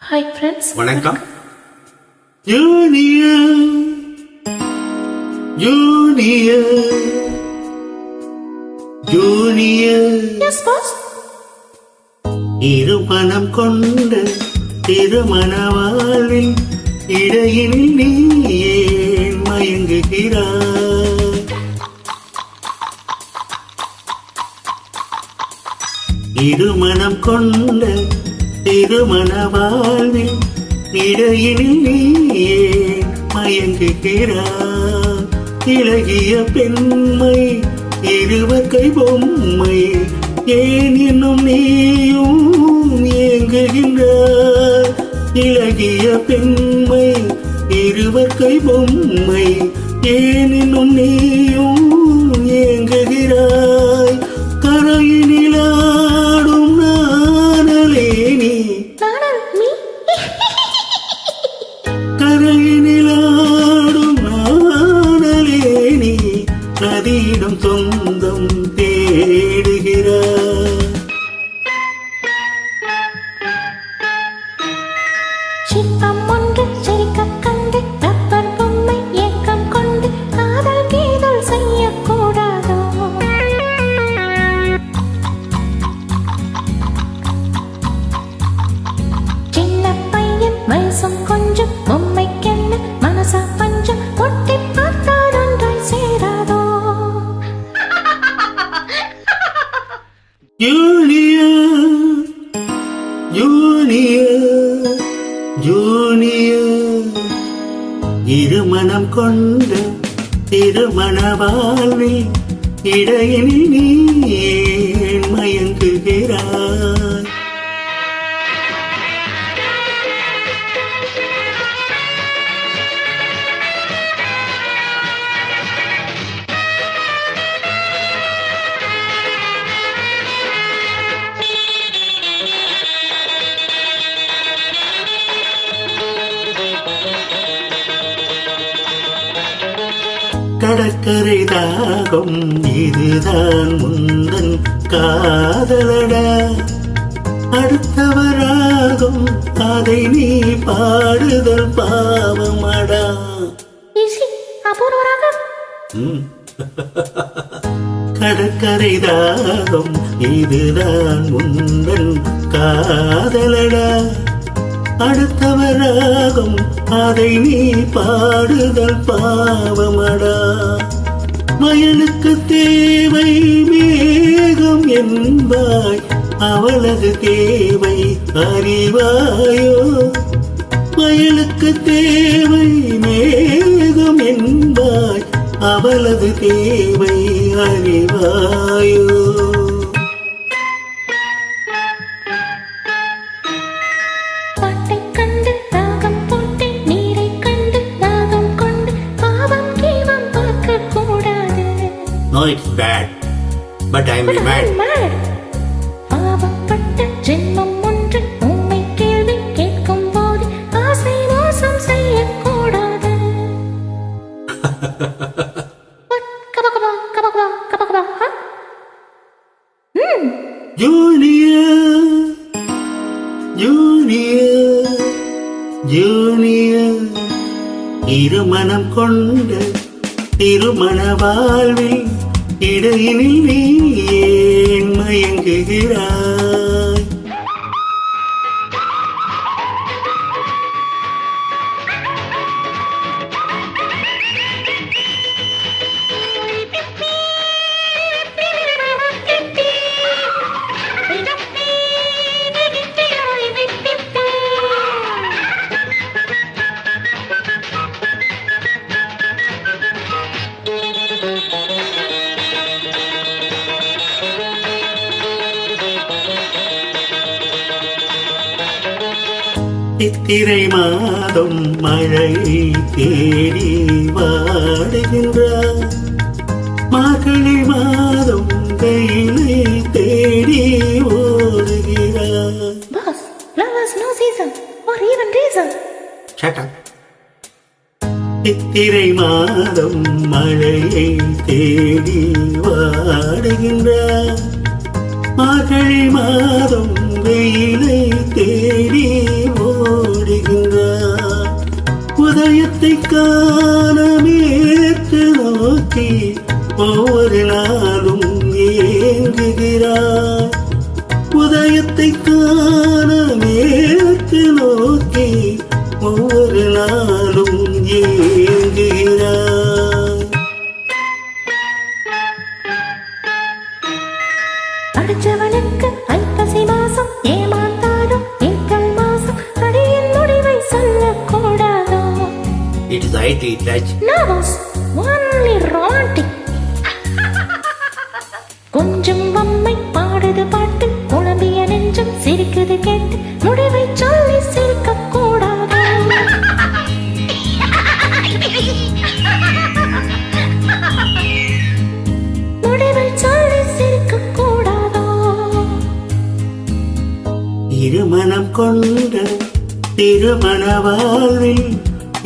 Hi friends. வணக்கம். Junior junior junior. Yes, boss. இருமனம் கொண்ட திருமண வாழ்வில் இடையில் நீ ஏன் மயங்குகிறாய்? இருமனம் கொண்ட திருமண வாழ்வில் இடையில் நீ ஏன் மயங்குகிறாய்? இளகிய பெண்மை இருவகை பொம்மை ஏன் இன்னும் நீயும் ஏங்குகின்றாய்? இளகிய பெண்மை இருவகை பொம்மை ஏன் இன்னும் நீயும் ஏங்குகிறாய்? கரையினிலாடும் நானலே நீ கரையினிலாடும் நானலே நீ நதியிடம் சொந்தம் தேடுகிறாய். சிற்பம் ஒன்று சிரிக்கக் கண்டு ரப்பர் பொம்மை ஏக்கம் கொண்டு காதல் கீதல் செய்யக்கூடாதோ? சின்ன பையன் வயசும் கொஞ்சம் பொம்மைக்கென்ன மனசா பஞ்சம் ஒட்டி பார்த்தால் ஒன்றாய் சேராதோ? Junior junior junior. இருமனம் கொண்ட திருமண வாழ்வில் இடையில் நீ ஏன் மயங்குகிறாய்? கடற்கரை தாகம் இதுதான் முந்தன் காதலடா. அடுத்தவராகும் அதை நீ பாடுதல் பாவமடா. கடற்கரை தாகம் இதுதான் முந்தன் காதலடா. அடுத்தவராகும் அதை நீ பாடுதல் பாவமடா. வயலுக்கு தேவை மேகம் என்பாய், அவளது தேவை அறிவாயோ? வயலுக்கு தேவை மேகம் என்பாய், அவளது தேவை அறிவாயோ? No, it's bad. But I'm mad. பாவப்பட்ட ஜென்மம் ஒன்று உம்மை கேள்வி கேட்கும் போது ஆசை மோசம் செய்யக்கூடாது. Junior junior junior. இருமனம் கொண்ட திருமண வாழ்வில் இடையில் நீ ஏன் மயங்குகிறாய்? சித்திரை மாதம் மழை தேடி வாடுகின்றார், மார்கழி மாதம் வெயிலை தேடி ஓடுகிறார். Boss, love has no season or even reason. Shut up. சித்திரை மாதம் மழையை தேடி வாடுகின்றார், மார்கழி மாதம் வெயிலை தேடி ஓ slightly touched. Nervous, only romantic. கொஞ்சம் அம்மை பாடுது பாட்டு, குழம்பிய நெஞ்சம் சிரிக்குது கேட்டு, முடிவை சொல்லி சிரிக்க கூடாது. முடிவை சொல்லி சிரிக்க கூடாதோ. இருமனம் கொண்ட திருமண வாழ்வில்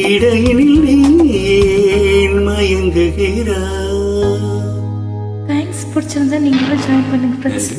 இடையினில் நீ ஏன் மயங்குகிறாய்? தேங்க்ஸ். பிடிச்சிருந்தா நீங்களும் ஜாயின் பண்ணுங்க ஃப்ரெண்ட்ஸ்.